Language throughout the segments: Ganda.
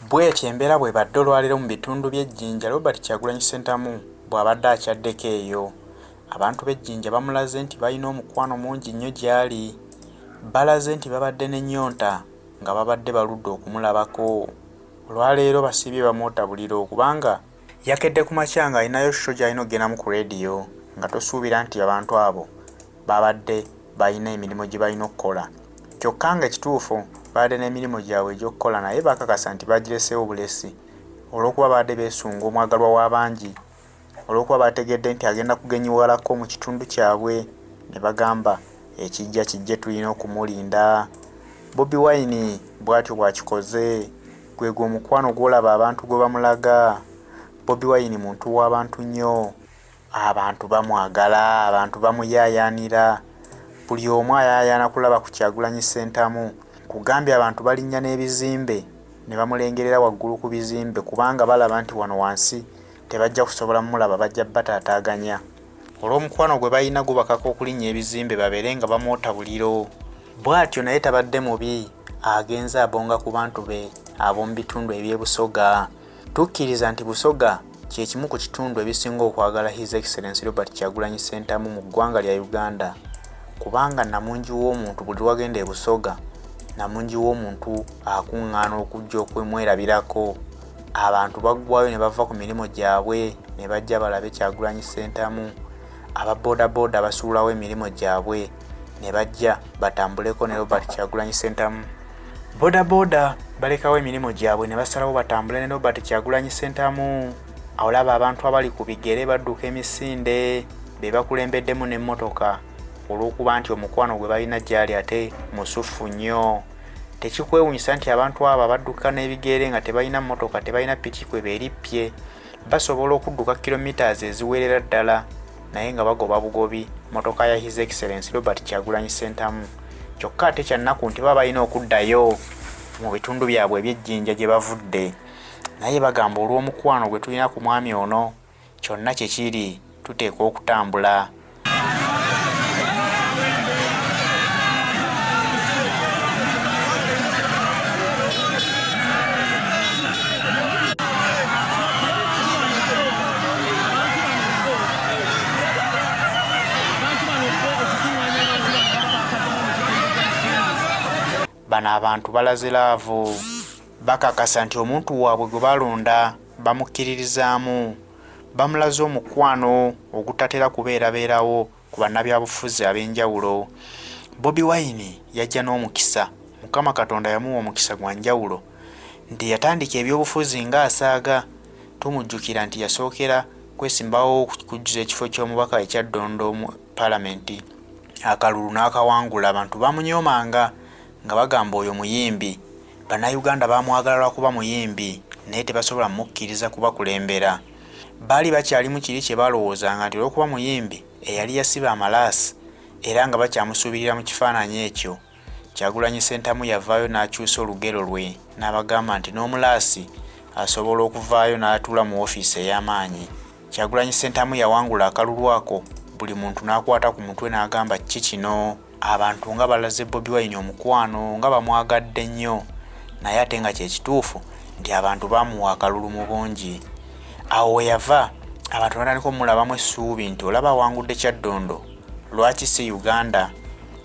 Bw'etyo embeera bw'ebadde olwaleero mu bitundu by'Ejjinja, Robert Kyagulanyi Ssentamu bw'abadde akyaddeko eyo. Abantu b'Ejjinja bamulaze nti balina omukwano mungi nnyo gy'ali. Balaze nti babadde n'ennyonta nga babadde baludde okumulabako. Olwaleero basibye bamwotabuliro kubanga yakedde ku makya nga alinayo show gy'alina okgendamu ku leediyo nga tosuubira nti abantu abo babadde balina emirimu gye balina okukola. Kyokka nga ekituufu babadde n'emirimu gyabwe egy'okukola naye bakakasa nti bagireseewo bulesi olw'okuba babadde beesunga omwagalwa w'abangi, olw'okuba bategedde nti agenda kugenyiwalako mu kitundu kyabwe ne bagamba ekijja kijje tulina okumulinda. Bobi Wine bw'atyo bw'akikoze, gwe omukwano gw'olaba abantu gwe bamulaga. Bobi Wine muntu w'abantu nnyo, abantu bamwagala, abantu bamuyaayaanira, buli omu ayaayaana kulaba ku Kyagulanyi Ssentamu. Kugambye abantu balinnya n'ebizimbe ne bamulengerera waggulu ku bizimbe kubanga balaba nti wano wansi tebajja kusobola mulaba, bajja bataataaganya. Olw'omukwano gwe balina gubakako okulinnya ebizimbe babeere nga bamwotabuliro. Bw'atyo naye tabadde mubi, agenze abonga ku bantu be ab'omu bitundu eby'e Busoga. Tukkiriza nti Busoga kye kimu ku kitundu ebisinga okwagala His Excellency Robert Kyagulanyi Ssentamu mu ggwanga lya Uganda, kubanga namungi w'omuntu buli wagenda e Busoga, namungi w'omuntu akuŋŋaana okujja okwemwerabirako. Abantu baggwayo ne bava ku mirimu gyabwe ne bajja balabe Kyagulanyi Ssentamu. Aba boodabooda basuulawo emirimu gyabwe ne bajja batambuleko ne Robert Kyagulanyi Ssentamu. Boodabooda balekawo emirimu gyabwe ne basalawo batambule ne Robert Kyagulanyi Ssentamu. Awo laba abantu abali ku bigere badduka emisinde be bakulembeddemu n'emmotoka olw'okuba nti omukwano gwe balina gy'ali ate musufu nnyo. Tekikwewunyisa nti abantu abo badduka n'ebigere nga tebalina mmotoka, tebalina piki kwe beerippye, basobola okudduka kilometers eziwerera ddala naye nga bagoba bugobi mmotoka ya His Excellency Robert Kyagulanyi Ssentamu. Kyokka ate kyannaku nti baba balina okuddayo mu bitundu byabwe eby'Ejjinja gye bavudde, naye bagamba olw'omukwano gwe tulina ku mwami ono kyonna kye kiri tuteekwa okutambula. Bano abantu balaze laavu, bakakasa nti omuntu waabwe gwe balonda bamukkiririzaamu, bamulaze omukwano ogutatera kubeerabeerawo ku bannabyabufuzi ab'enjawulo. Bobi Wine yajja n'omukisa, Mukama Katonda yamuwa omukisa gwa njawulo nti yatandika ebyobufuzi ng'asaaga. Tumujjukira nti yasookera kwesimbawo okujjuza ekifo ky'omubaka ekya Ddondo mu Paalamenti, akalulu n'akawangula. Abantu bamunyoomanga nga bagamba oyo muyimbi, bannayuganda bamwagala lwakuba muyimbi naye tebasobola mukkiriza kubakulembera. Baali bakyali mu kiri kye balowoozanga nti olw'okuba muyimbi eyali yasiba amalaasi era nga bakyamusuubirira mu kifaananyi ekyo. Kyagulanyi Ssentamu yavaayo n'akyusa olugero lwe n'abagamba nti n'omulaasi asobola okuvaayo n'atuula mu woofiisi ey'amaanyi. Kyagulanyi Ssentamu yawangula akalulu ako, buli muntu n'akwata ku mutwe n'agamba kiki kino. Abantu nga balaze Bobi Wine omukwano nga bamwagadde nnyo, naye ate nga kye kituufu nti abantu bamuwa akalulu mu bungi. Awo we yava abantu batandika omulabamu essuubi nti olaba awangudde Kyaddondo, lwaki si Uganda?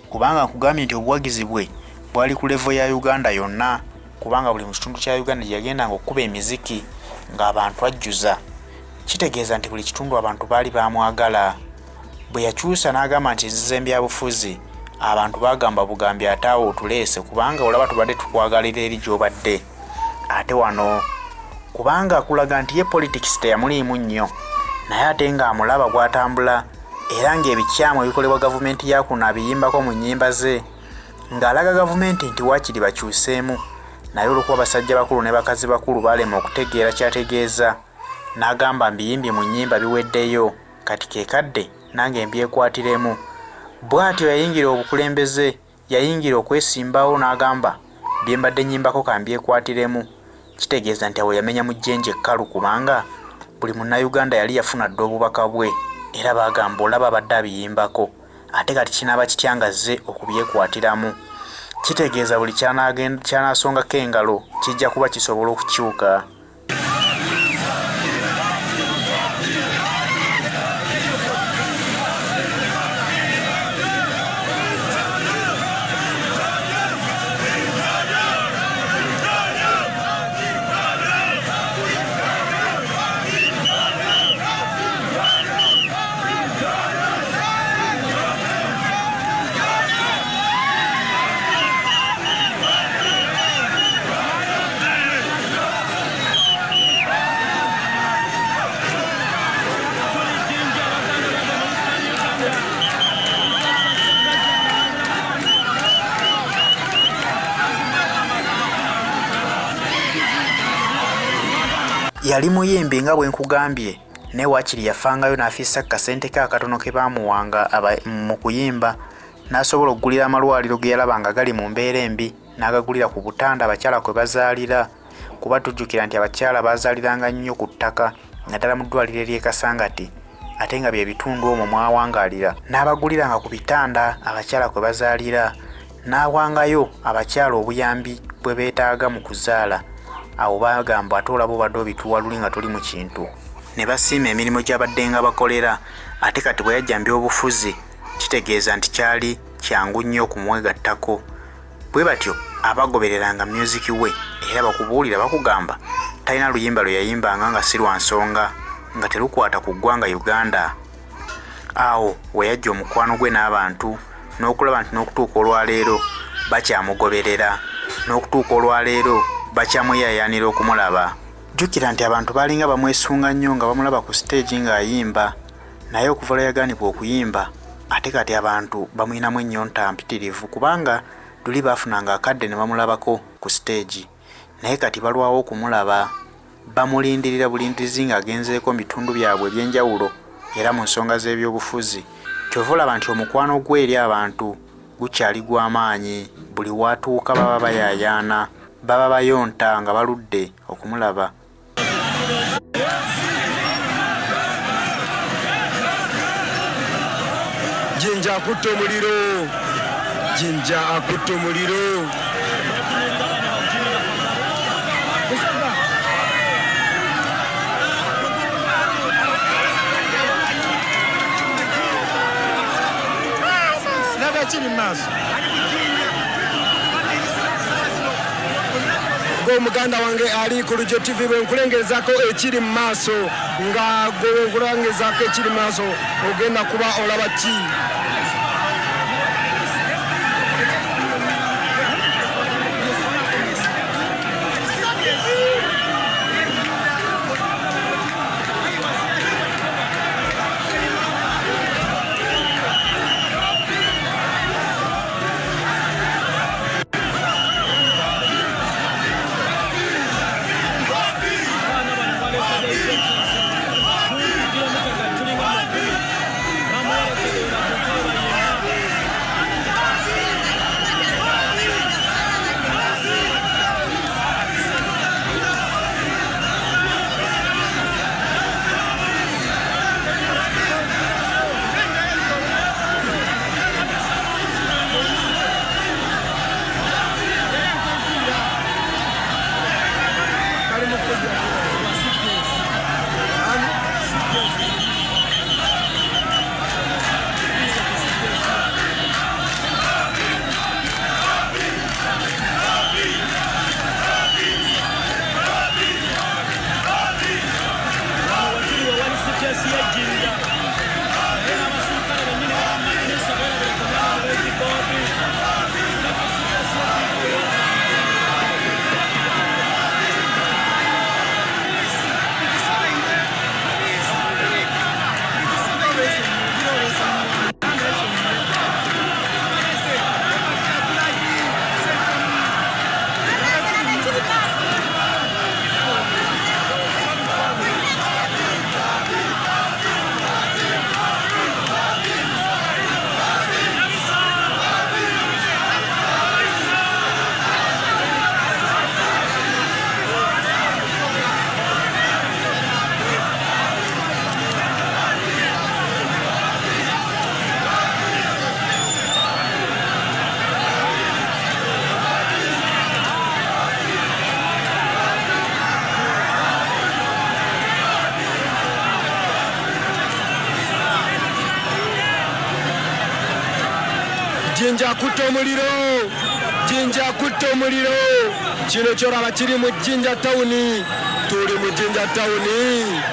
Kubanga nkugambye nti obuwagizi bwe bwali ku levo ya Uganda yonna, kubanga buli mu kitundu kya Uganda gye yagendanga okukuba emiziki ng'abantu ajjuza. Kitegeeza nti buli kitundu abantu baali bamwagala. Bwe yakyusa n'agamba nti nzize mbyabufuzi, abantu bagamba bugambi ate awo otuleese kubanga olaba tubadde tukwagalira eri gy'obadde ate wano, kubanga akulaga nti ye politics teyamuliimu nnyo, naye ate ng'amulaba bw'atambula era ng'ebikyamu ebikolebwa gavumenti ya kuno abiyimbako mu nnyimba ze, ng'alaga gavumenti nti waakiri bakyuseemu, naye olw'okuba basajja bakulu ne bakazi bakulu balema okutegeera kyategeeza, n'agamba mbiyimbye mu nnyimba biweddeyo, kati keekadde nange mbyekwatiremu. Bw'atyo yayingira obukulembeze, yayingira okwesimbawo n'agamba bye mbadde nnyimbako ka mbyekwatiremu. Kitegeeza nti awo yamenya mu jjenje ekkalu kubanga buli munnayuganda yali yafuna dda obubaka bwe era bagamba olaba badde abiyimbako, ate kati kinaaba kitya nga azze okubyekwatiramu. kitegeeza buli kyanaasongako engalo kijja kuba kisobola okukyuka. Yali muyimbi nga bwe nkugambye, ne waakiri yafangayo n'afiisa kasente ke akatono ke baamuwanga mu kuyimba, n'asobola okugulira amalwaliro ge yalaba nga gali mu mbeera embi, n'agagulira ku butanda abakyala kwe bazaalira, kuba tujjukira nti abakyala baazaaliranga nnyo ku ttaka naddala mu ddwaliro ery'e Kasangati, ate nga bye bitundu omwo mwawangaalira. N'abaguliranga ku bitanda abakyala kwe bazaalira, n'awangayo abakyala obuyambi bwe beetaaga mu kuzaala. Awo bagamba ate olaba obadde obituwa luli nga tuli mu kintu. Ne basiima emirimu gy'abadde nga bakolera, ate kati bwe yajjambya obufuzi kitegeeza nti kyali kyangu nnyo okumwegattako. Bwe batyo abagobereranga music we era bakubuulira bakugamba talina luyimba lwe yayimbanga nga si lwa nsonga nga terukwata ku ggwanga Uganda. Awo we yajja omukwano gwe n'abantu n'okulaba nti n'okutuuka olwaleero bakyamugoberera, n'okutuuka olwaleero bakyamuyayaanira okumulaba. Jjukira nti abantu baalinga bamwesunga nnyo nga bamulaba ku stage ng'ayimba, naye okuva lwe yagaanibwa okuyimba ate kati abantu bamuyinamu ennyonta mpitirivu kubanga luli baafunanga akadde ne bamulabako ku stage, naye kati balwawo okumulaba. Bamulindirira bulindirizi ng'agenzeeko mu bitundu byabwe eby'enjawulo era mu nsonga z'ebyobufuzi. Kyova olaba nti omukwano gwe eri abantu gukyali gw'amaanyi. Buli watuuka baba bayaayaana, baba bayonta nga baludde okumulaba. Jinja akutte omuliro, jinja akutte omuliro. Kiri maaso ng'omuganda wange ali ku Lujo TV bwe nkulengezaako ekiri mu maaso nga gwe nkulengezaako ekiri mu maaso ogenda kuba olaba ki? Jinja akutte omuliro, Jinja akutte omuliro. Kino kyolaba kiri mu Jinja Town, tuli mu Jinja Town.